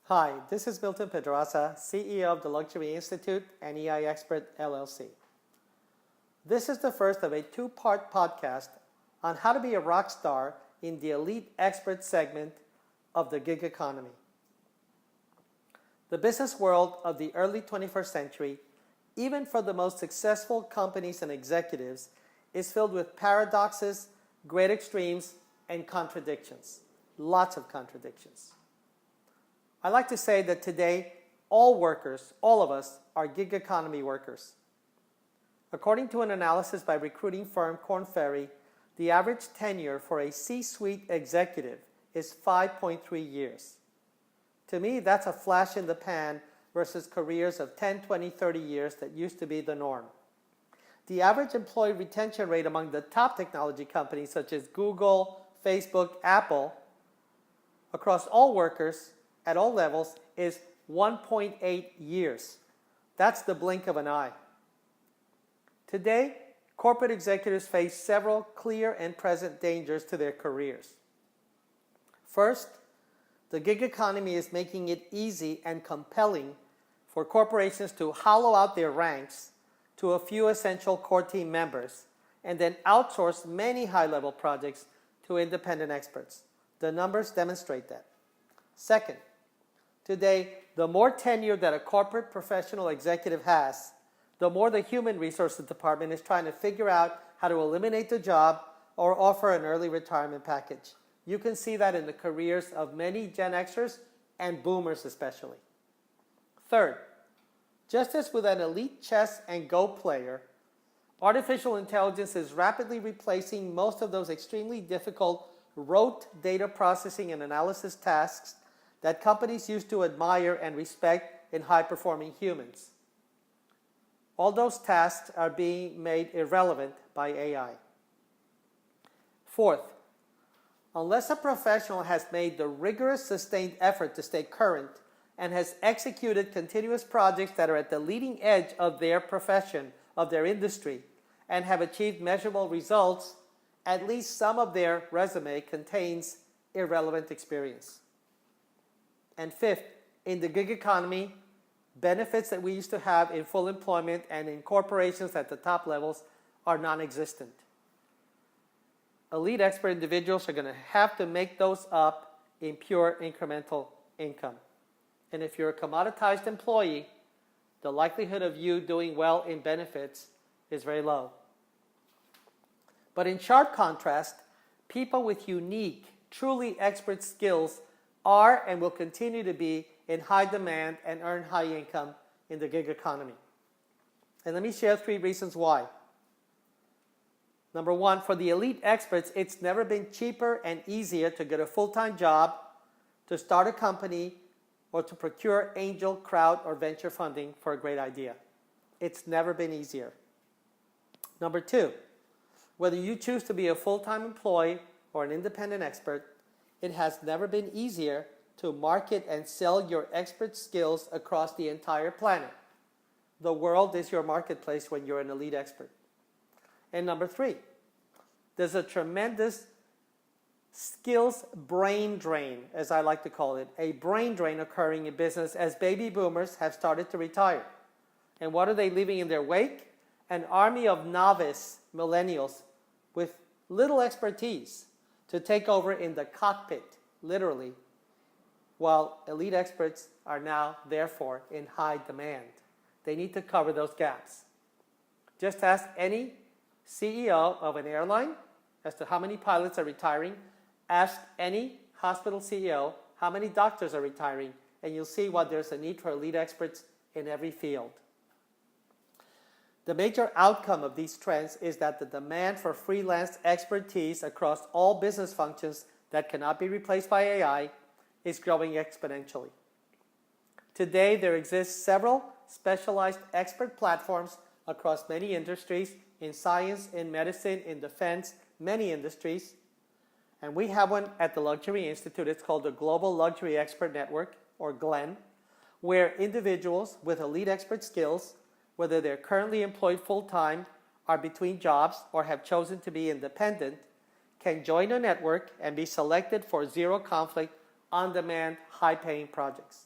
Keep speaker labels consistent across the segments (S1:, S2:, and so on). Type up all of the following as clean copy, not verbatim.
S1: Hi, this is Milton Pedraza, CEO of the Luxury Institute and EI Expert LLC. This is the first of a two-part podcast on how to be a rock star in the elite expert segment of the gig economy. The business world of the early 21st century, even for the most successful companies and executives, is filled with paradoxes, great extremes, and contradictions. Lots of contradictions. I like to say that today, all workers, all of us, are gig economy workers. According to an analysis by recruiting firm Korn Ferry, the average tenure for a C-suite executive is 5.3 years. To me, that's a flash in the pan versus careers of 10, 20, 30 years that used to be the norm. The average employee retention rate among the top technology companies such as Google, Facebook, Apple, across all workers at all levels is 1.8 years. That's the blink of an eye. Today, corporate executives face several clear and present dangers to their careers. First, the gig economy is making it easy and compelling for corporations to hollow out their ranks to a few essential core team members and then outsource many high-level projects to independent experts. The numbers demonstrate that. Second, today, the more tenure that a corporate professional executive has, the more the human resources department is trying to figure out how to eliminate the job or offer an early retirement package. You can see that in the careers of many Gen Xers and Boomers especially. Third, just as with an elite chess and Go player, artificial intelligence is rapidly replacing most of those extremely difficult rote data processing and analysis tasks that companies used to admire and respect in high-performing humans. All those tasks are being made irrelevant by AI. Fourth, unless a professional has made the rigorous, sustained effort to stay current and has executed continuous projects that are at the leading edge of their profession, of their industry, and have achieved measurable results, at least some of their resume contains irrelevant experience. And fifth, in the gig economy, benefits that we used to have in full employment and in corporations at the top levels are non-existent. Elite expert individuals are going to have to make those up in pure incremental income. And if you're a commoditized employee, the likelihood of you doing well in benefits is very low. But in sharp contrast, people with unique, truly expert skills are and will continue to be in high demand and earn high income in the gig economy. And let me share 3 reasons why. Number one, for the elite experts, it's never been cheaper and easier to get a full-time job, to start a company, or to procure angel, crowd, or venture funding for a great idea. It's never been easier. Number two, whether you choose to be a full-time employee or an independent expert, it has never been easier to market and sell your expert skills across the entire planet. The world is your marketplace when you're an elite expert. And number three, there's a tremendous skills brain drain, as I like to call it, a brain drain occurring in business as baby boomers have started to retire. And what are they leaving in their wake? An army of novice millennials with little expertise to take over in the cockpit, literally, while elite experts are now, therefore, in high demand. They need to cover those gaps. Just ask any CEO of an airline as to how many pilots are retiring. Ask any hospital CEO how many doctors are retiring, and you'll see why there's a need for elite experts in every field. The major outcome of these trends is that the demand for freelance expertise across all business functions that cannot be replaced by AI is growing exponentially. Today, there exist several specialized expert platforms across many industries, in science, in medicine, in defense, many industries. And we have one at the Luxury Institute. It's called the Global Luxury Expert Network, or GLEN, where individuals with elite expert skills, whether they're currently employed full-time, are between jobs, or have chosen to be independent, can join a network and be selected for zero-conflict, on-demand, high-paying projects.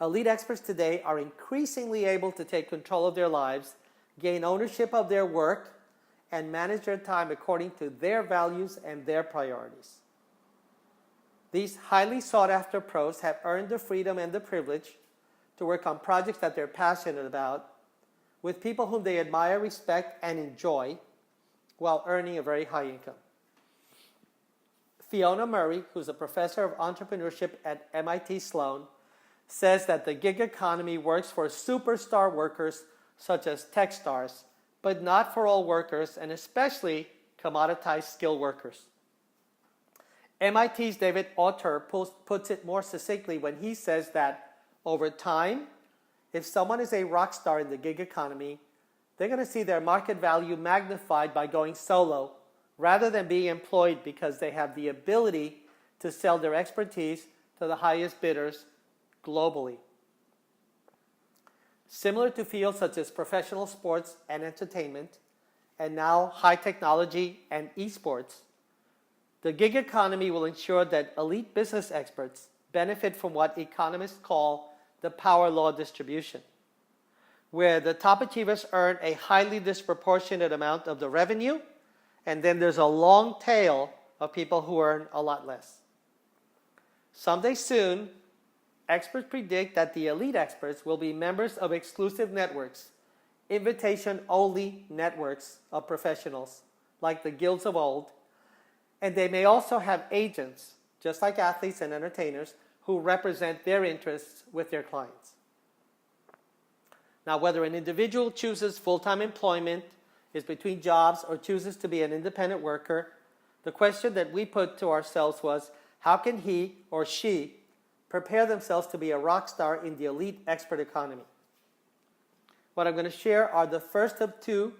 S1: Elite experts today are increasingly able to take control of their lives, gain ownership of their work, and manage their time according to their values and their priorities. These highly sought-after pros have earned the freedom and the privilege to work on projects that they're passionate about, with people whom they admire, respect, and enjoy, while earning a very high income. Fiona Murray, who's a professor of entrepreneurship at MIT Sloan, says that the gig economy works for superstar workers such as tech stars, but not for all workers, and especially commoditized skilled workers. MIT's David Autor puts it more succinctly when he says that over time, if someone is a rock star in the gig economy, they're going to see their market value magnified by going solo rather than being employed because they have the ability to sell their expertise to the highest bidders globally. Similar to fields such as professional sports and entertainment, and now high technology and esports, the gig economy will ensure that elite business experts benefit from what economists call the power law distribution, where the top achievers earn a highly disproportionate amount of the revenue, and then there's a long tail of people who earn a lot less. Someday soon, experts predict that the elite experts will be members of exclusive networks, invitation-only networks of professionals, like the guilds of old, and they may also have agents, just like athletes and entertainers, who represent their interests with their clients. Now, whether an individual chooses full-time employment, is between jobs, or chooses to be an independent worker, the question that we put to ourselves was, how can he or she prepare themselves to be a rock star in the elite expert economy? What I'm going to share are the first two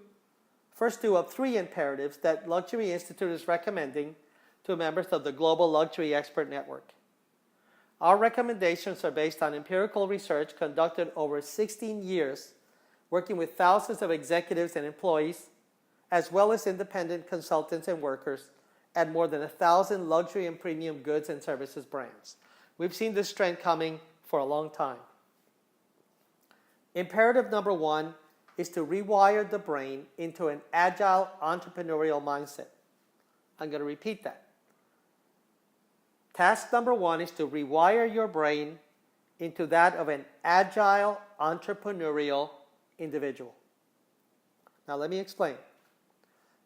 S1: of three imperatives that Luxury Institute is recommending to members of the Global Luxury Expert Network. Our recommendations are based on empirical research conducted over 16 years, working with thousands of executives and employees, as well as independent consultants and workers at more than 1,000 luxury and premium goods and services brands. We've seen this trend coming for a long time. Imperative number one is to rewire the brain into an agile entrepreneurial mindset. I'm going to repeat that. Task number one is to rewire your brain into that of an agile entrepreneurial individual. Now let me explain.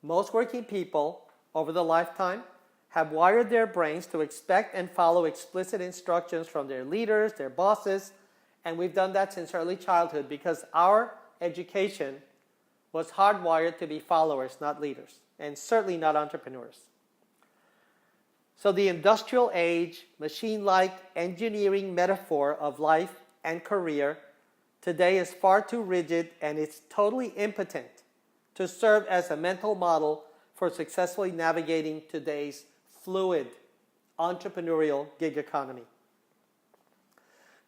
S1: Most working people over the lifetime have wired their brains to expect and follow explicit instructions from their leaders, their bosses, and we've done that since early childhood because our education was hardwired to be followers, not leaders, and certainly not entrepreneurs. So the industrial age, machine-like engineering metaphor of life and career today is far too rigid, and it's totally impotent to serve as a mental model for successfully navigating today's fluid entrepreneurial gig economy.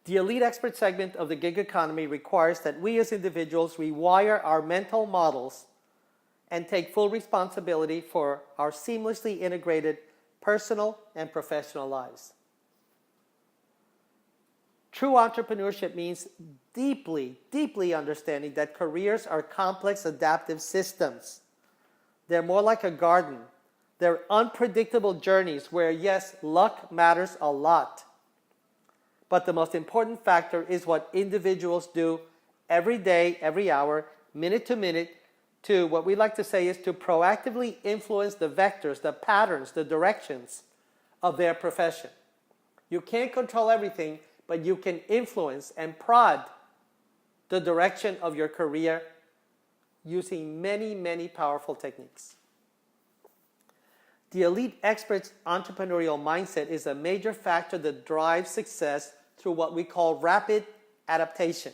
S1: The elite expert segment of the gig economy requires that we as individuals rewire our mental models and take full responsibility for our seamlessly integrated personal and professional lives. True entrepreneurship means deeply, deeply understanding that careers are complex adaptive systems. They're more like a garden. They're unpredictable journeys where, yes, luck matters a lot. But the most important factor is what individuals do every day, every hour, minute to minute, to what we like to say is to proactively influence the vectors, the patterns, the directions of their profession. You can't control everything, but you can influence and prod the direction of your career using many, many powerful techniques. The elite expert's entrepreneurial mindset is a major factor that drives success through what we call rapid adaptation.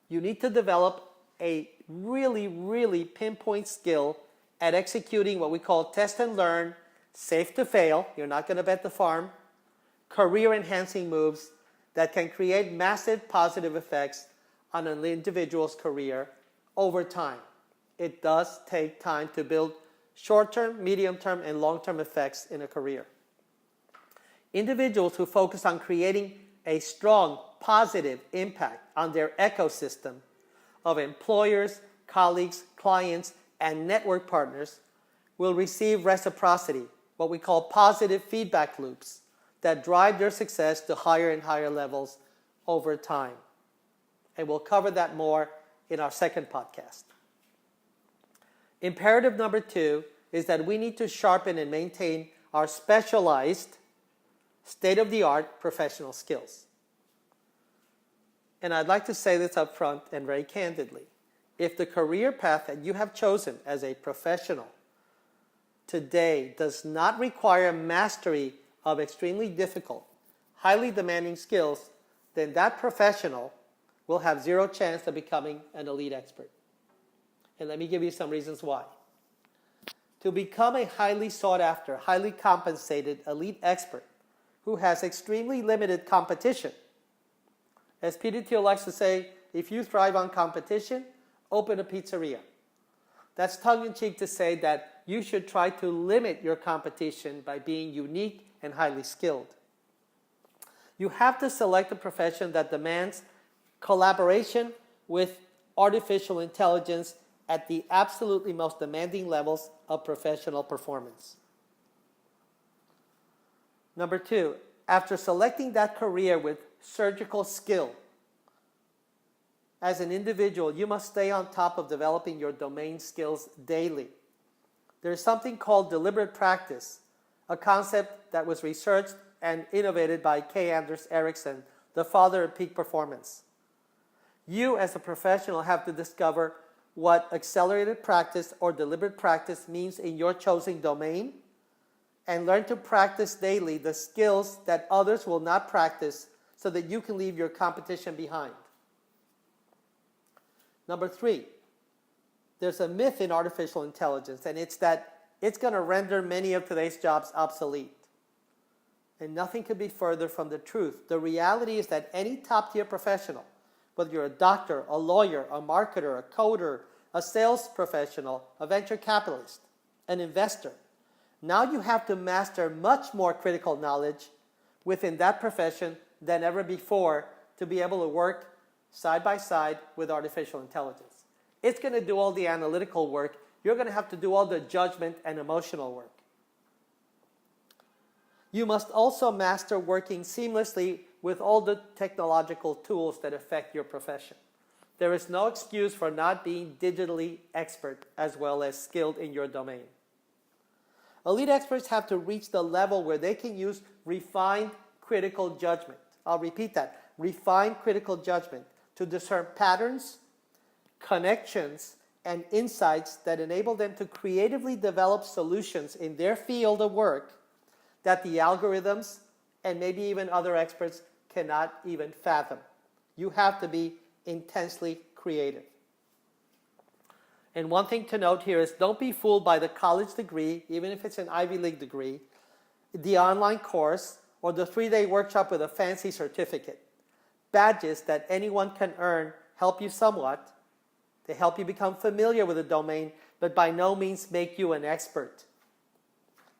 S1: You need to develop a really, really pinpoint skill at executing what we call test and learn, safe to fail, you're not going to bet the farm, career-enhancing moves that can create massive positive effects on an individual's career over time. It does take time to build short-term, medium-term, and long-term effects in a career. Individuals who focus on creating a strong, positive impact on their ecosystem of employers, colleagues, clients, and network partners will receive reciprocity, what we call positive feedback loops, that drive their success to higher and higher levels over time. And we'll cover that more in our second podcast. Imperative number 2 is that we need to sharpen and maintain our specialized, state-of-the-art professional skills. And I'd like to say this up front and very candidly. If the career path that you have chosen as a professional today does not require mastery of extremely difficult, highly demanding skills, then that professional will have zero chance of becoming an elite expert. And let me give you some reasons why. To become a highly sought after, highly compensated elite expert who has extremely limited competition, as Peter Thiel likes to say, if you thrive on competition, open a pizzeria. That's tongue-in-cheek to say that you should try to limit your competition by being unique and highly skilled. You have to select a profession that demands collaboration with artificial intelligence at the absolutely most demanding levels of professional performance. Number 2, after selecting that career with surgical skill, as an individual, you must stay on top of developing your domain skills daily. There's something called deliberate practice, a concept that was researched and innovated by K. Anders Ericsson, the father of peak performance. You, as a professional, have to discover what accelerated practice or deliberate practice means in your chosen domain and learn to practice daily the skills that others will not practice so that you can leave your competition behind. Number 3, there's a myth in artificial intelligence, and it's that it's going to render many of today's jobs obsolete. And nothing could be further from the truth. The reality is that any top-tier professional, whether you're a doctor, a lawyer, a marketer, a coder, a sales professional, a venture capitalist, an investor, now you have to master much more critical knowledge within that profession than ever before to be able to work side by side with artificial intelligence. It's going to do all the analytical work. You're going to have to do all the judgment and emotional work. You must also master working seamlessly with all the technological tools that affect your profession. There is no excuse for not being digitally expert as well as skilled in your domain. Elite experts have to reach the level where they can use refined critical judgment. I'll repeat that. Refined critical judgment to discern patterns, connections, and insights that enable them to creatively develop solutions in their field of work that the algorithms and maybe even other experts cannot even fathom. You have to be intensely creative. And one thing to note here is don't be fooled by the college degree, even if it's an Ivy League degree, the online course, or the 3-day workshop with a fancy certificate. Badges that anyone can earn help you somewhat. They help you become familiar with the domain, but by no means make you an expert.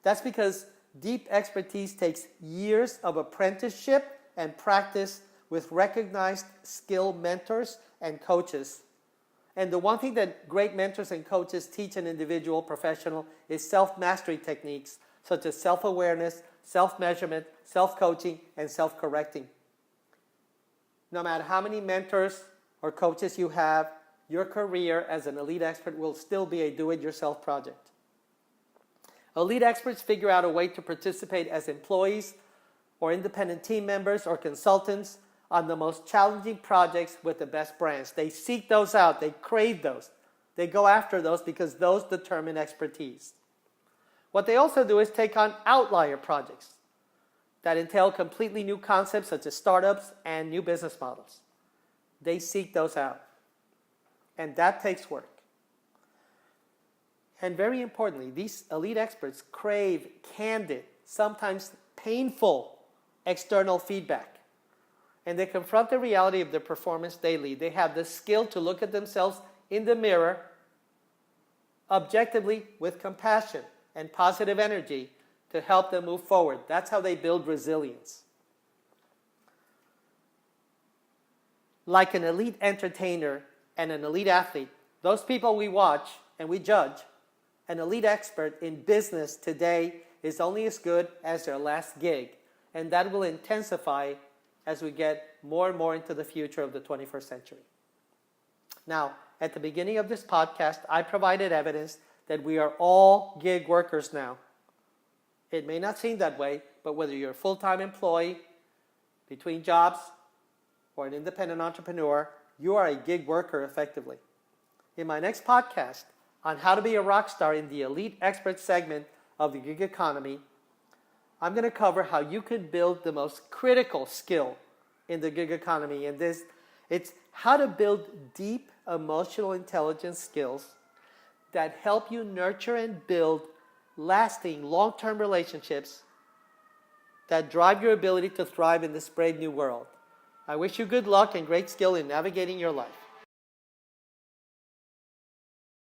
S1: That's because deep expertise takes years of apprenticeship and practice with recognized skilled mentors and coaches. And the one thing that great mentors and coaches teach an individual professional is self-mastery techniques such as self-awareness, self-measurement, self-coaching, and self-correcting. No matter how many mentors or coaches you have, your career as an elite expert will still be a do-it-yourself project. Elite experts figure out a way to participate as employees or independent team members or consultants on the most challenging projects with the best brands. They seek those out. They crave those. They go after those because those determine expertise. What they also do is take on outlier projects that entail completely new concepts such as startups and new business models. They seek those out. And that takes work. And very importantly, these elite experts crave candid, sometimes painful external feedback. And they confront the reality of their performance daily. They have the skill to look at themselves in the mirror objectively with compassion and positive energy to help them move forward. That's how they build resilience. like an elite entertainer and an elite athlete, those people we watch and we judge, an elite expert in business today is only as good as their last gig. And that will intensify as we get more and more into the future of the 21st century. Now, at the beginning of this podcast, I provided evidence that we are all gig workers now. It may not seem that way, but whether you're a full-time employee, between jobs, or an independent entrepreneur, you are a gig worker effectively. In my next podcast on how to be a rock star in the elite expert segment of the gig economy, I'm going to cover how you can build the most critical skill in the gig economy. And it's how to build deep emotional intelligence skills that help you nurture and build lasting, long-term relationships that drive your ability to thrive in this brave new world. I wish you good luck and great skill in navigating your life.